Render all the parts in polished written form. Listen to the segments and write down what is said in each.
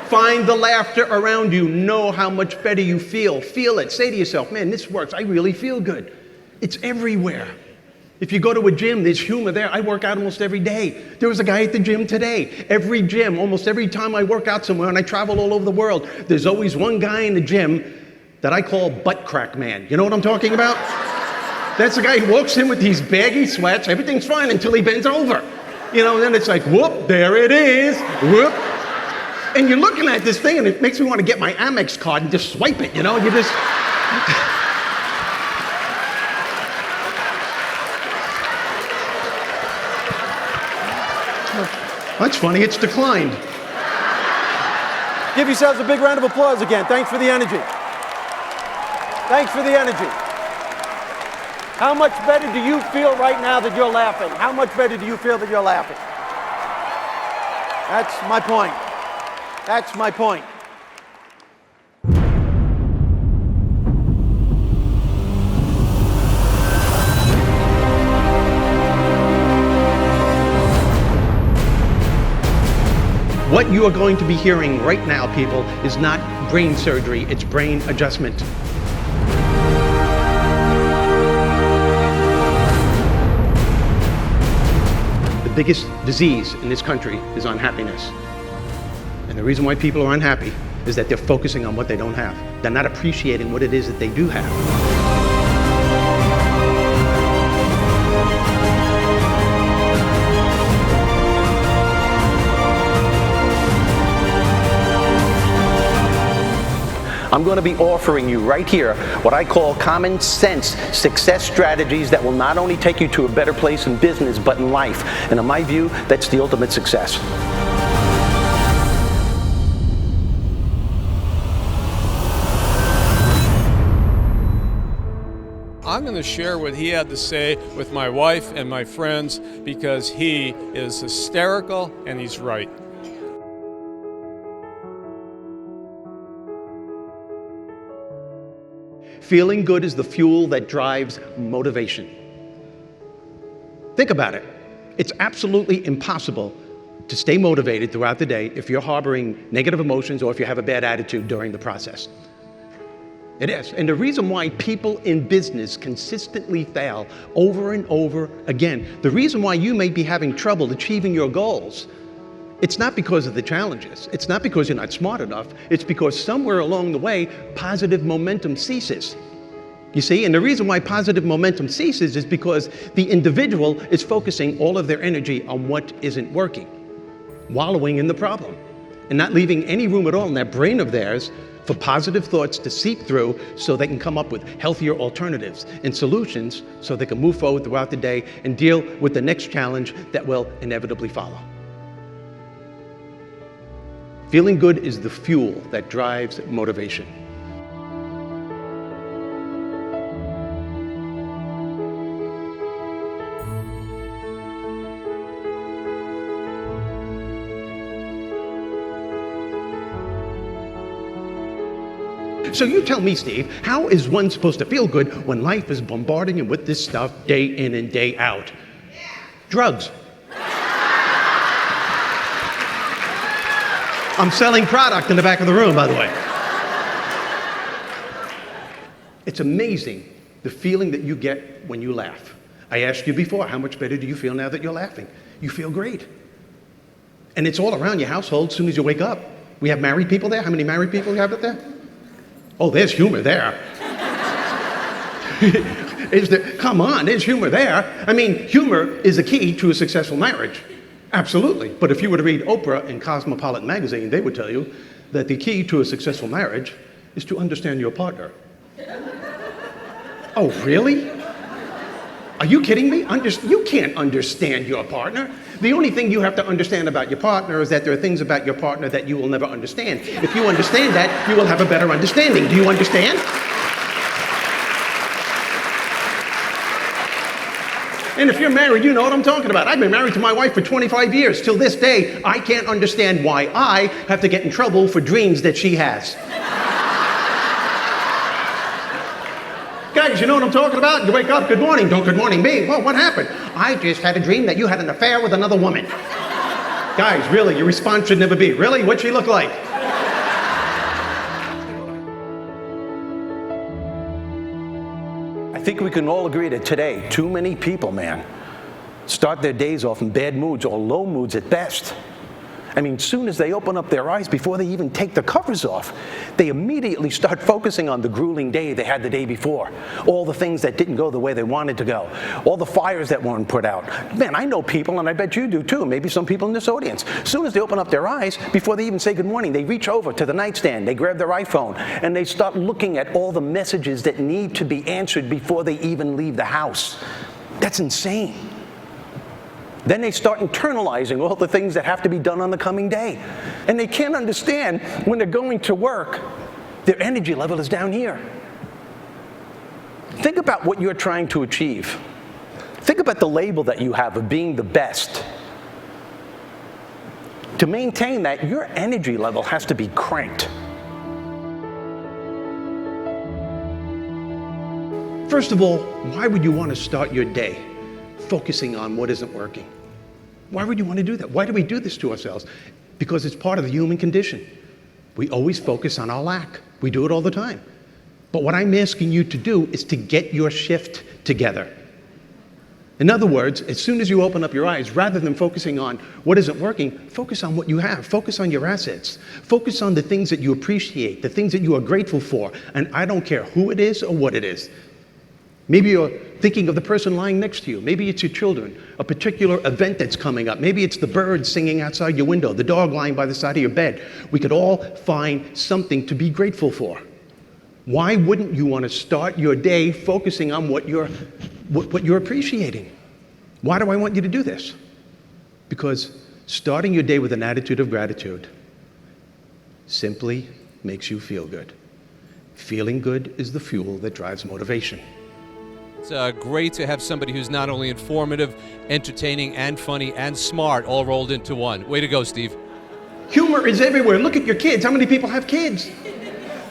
Find the laughter around you. Know how much better you feel. Feel it. Say to yourself, man, this works. I really feel good. It's everywhere. If you go to a gym, there's humor there. I work out almost every day. There was a guy at the gym today. Every gym, almost every time I work out somewhere, and I travel all over the world, there's always one guy in the gym that I call butt crack man. You know what I'm talking about? That's the guy who walks in with these baggy sweats. Everything's fine until he bends over. You know, then it's like, whoop, there it is. Whoop. And you're looking at this thing, and it makes me want to get my Amex card and just swipe it, you know? You just... That's funny, it's declined. Give yourselves a big round of applause again. Thanks for the energy. Thanks for the energy. How much better do you feel right now that you're laughing? How much better do you feel that you're laughing? That's my point. That's my point. What you are going to be hearing right now, people, is not brain surgery, it's brain adjustment. The biggest disease in this country is unhappiness. And the reason why people are unhappy is that they're focusing on what they don't have. They're not appreciating what it is that they do have. I'm going to be offering you right here what I call common sense success strategies that will not only take you to a better place in business, but in life. And in my view, that's the ultimate success. I'm going to share what he had to say with my wife and my friends because he is hysterical and he's right. Feeling good is the fuel that drives motivation. Think about it. It's absolutely impossible to stay motivated throughout the day if you're harboring negative emotions or if you have a bad attitude during the process. It is. And the reason why people in business consistently fail over and over again, the reason why you may be having trouble achieving your goals, it's not because of the challenges. It's not because you're not smart enough. It's because somewhere along the way, positive momentum ceases. You see, and the reason why positive momentum ceases is because the individual is focusing all of their energy on what isn't working, wallowing in the problem, and not leaving any room at all in that brain of theirs for positive thoughts to seep through so they can come up with healthier alternatives and solutions so they can move forward throughout the day and deal with the next challenge that will inevitably follow. Feeling good is the fuel that drives motivation. So you tell me, Steve, how is one supposed to feel good when life is bombarding him with this stuff day in and day out? Drugs. I'm selling product in the back of the room, by the way. It's amazing the feeling that you get when you laugh. I asked you before, how much better do you feel now that you're laughing? You feel great. And it's all around your household as soon as you wake up. We have married people there. How many married people do you have up there? Oh, there's humor there. Come on, there's humor there. I mean, humor is the key to a successful marriage. Absolutely. But if you were to read Oprah and Cosmopolitan magazine, they would tell you that the key to a successful marriage is to understand your partner. Oh, really? Are you kidding me? You can't understand your partner. The only thing you have to understand about your partner is that there are things about your partner that you will never understand. If you understand that, you will have a better understanding. Do you understand? And if you're married, you know what I'm talking about. I've been married to my wife for 25 years. Till this day, I can't understand why I have to get in trouble for dreams that she has. Guys, you know what I'm talking about? You wake up, good morning, don't good morning me. Well, what happened? I just had a dream that you had an affair with another woman. Guys, really, your response should never be, really? What'd she look like? think we can all agree that today, too many people, man, start their days off in bad moods or low moods at best. I mean, soon as they open up their eyes, before they even take the covers off, they immediately start focusing on the grueling day they had the day before, all the things that didn't go the way they wanted to go, all the fires that weren't put out. Man, I know people, and I bet you do too, maybe some people in this audience. As soon as they open up their eyes, before they even say good morning, they reach over to the nightstand, they grab their iPhone, and they start looking at all the messages that need to be answered before they even leave the house. That's insane. Then they start internalizing all the things that have to be done on the coming day. And they can't understand when they're going to work, their energy level is down here. Think about what you're trying to achieve. Think about the label that you have of being the best. To maintain that, your energy level has to be cranked. First of all, why would you want to start your day focusing on what isn't working? Why would you want to do that? Why do we do this to ourselves? Because it's part of the human condition. We always focus on our lack. We do it all the time. But what I'm asking you to do is to get your shift together. In other words, as soon as you open up your eyes, rather than focusing on what isn't working, focus on what you have. Focus on your assets. Focus on the things that you appreciate, the things that you are grateful for. And I don't care who it is or what it is. Maybe you're thinking of the person lying next to you. Maybe it's your children, a particular event that's coming up. Maybe it's the birds singing outside your window, the dog lying by the side of your bed. We could all find something to be grateful for. Why wouldn't you want to start your day focusing on what you're appreciating? Why do I want you to do this? Because starting your day with an attitude of gratitude simply makes you feel good. Feeling good is the fuel that drives motivation. It's great to have somebody who's not only informative, entertaining, and funny, and smart, all rolled into one. Way to go, Steve. Humor is everywhere. Look at your kids. How many people have kids?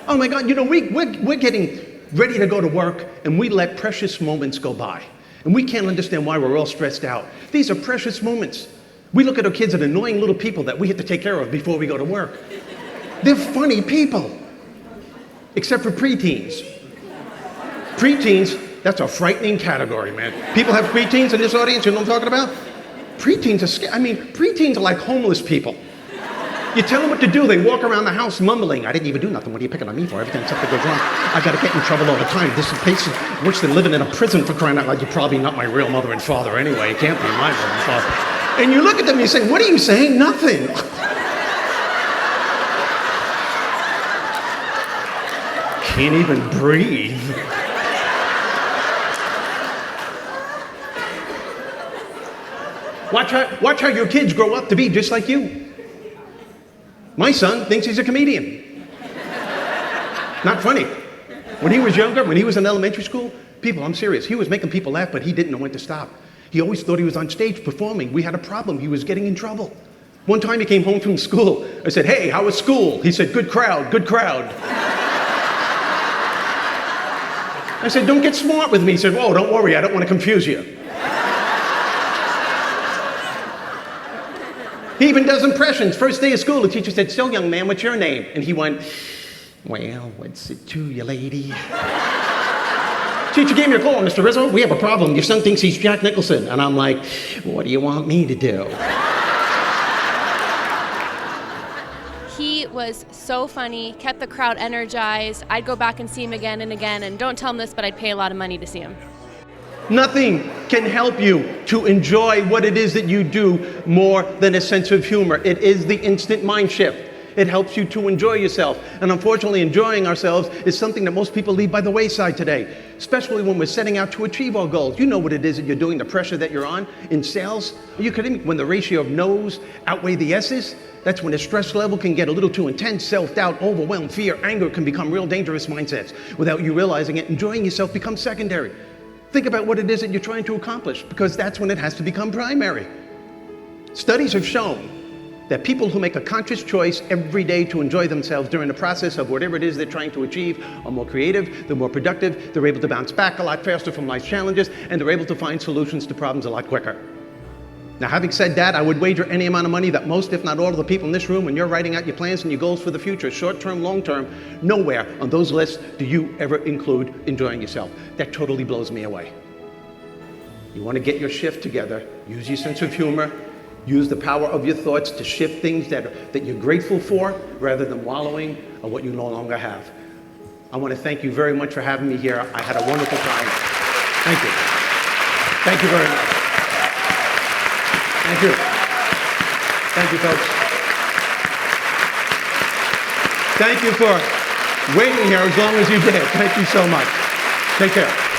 Oh my God, you know, we're getting ready to go to work, and we let precious moments go by. And we can't understand why we're all stressed out. These are precious moments. We look at our kids as annoying little people that we have to take care of before we go to work. They're funny people, except for preteens. Preteens, that's a frightening category, man. People have preteens in this audience, you know what I'm talking about? Preteens are scary. I mean, preteens are like homeless people. You tell them what to do, they walk around the house mumbling, I didn't even do nothing, what are you picking on me for? Every time something goes wrong, I gotta get in trouble all the time. This place is worse than living in a prison, for crying out loud. You're probably not my real mother and father anyway, you can't be my mother and father. And you look at them and you say, what are you saying? Nothing. Can't even breathe. Watch how your kids grow up to be just like you. My son thinks he's a comedian. Not funny. When he was younger, when he was in elementary school, I'm serious, he was making people laugh, but he didn't know when to stop. He always thought he was on stage performing. We had a problem. He was getting in trouble. One time he came home from school. I said, hey, how was school? He said, good crowd, good crowd. I said, don't get smart with me. He said, whoa, don't worry, I don't want to confuse you. He even does impressions. First day of school, the teacher said, so young man, what's your name? And he went, well, what's it to you, lady? Teacher gave me a call, Mr. Rizzo, we have a problem. Your son thinks he's Jack Nicholson. And I'm like, what do you want me to do? He was so funny, kept the crowd energized. I'd go back and see him again and again, and don't tell him this, but I'd pay a lot of money to see him. Nothing can help you to enjoy what it is that you do more than a sense of humor. It is the instant mind shift. It helps you to enjoy yourself. And unfortunately, enjoying ourselves is something that most people leave by the wayside today, especially when we're setting out to achieve our goals. You know what it is that you're doing, the pressure that you're on in sales. Are you kidding me? When the ratio of no's outweigh the s's, that's when the stress level can get a little too intense. Self-doubt, overwhelm, fear, anger can become real dangerous mindsets. Without you realizing it, enjoying yourself becomes secondary. Think about what it is that you're trying to accomplish, because that's when it has to become primary. Studies have shown that people who make a conscious choice every day to enjoy themselves during the process of whatever it is they're trying to achieve are more creative, they're more productive, they're able to bounce back a lot faster from life's challenges, and they're able to find solutions to problems a lot quicker. Now, having said that, I would wager any amount of money that most, if not all, of the people in this room, when you're writing out your plans and your goals for the future, short-term, long-term, nowhere on those lists do you ever include enjoying yourself. That totally blows me away. You want to get your shift together, use your sense of humor, use the power of your thoughts to shift things that you're grateful for rather than wallowing on what you no longer have. I want to thank you very much for having me here. I had a wonderful time. Thank you. Thank you very much. Thank you. Thank you, folks. Thank you for waiting here as long as you did. Thank you so much. Take care.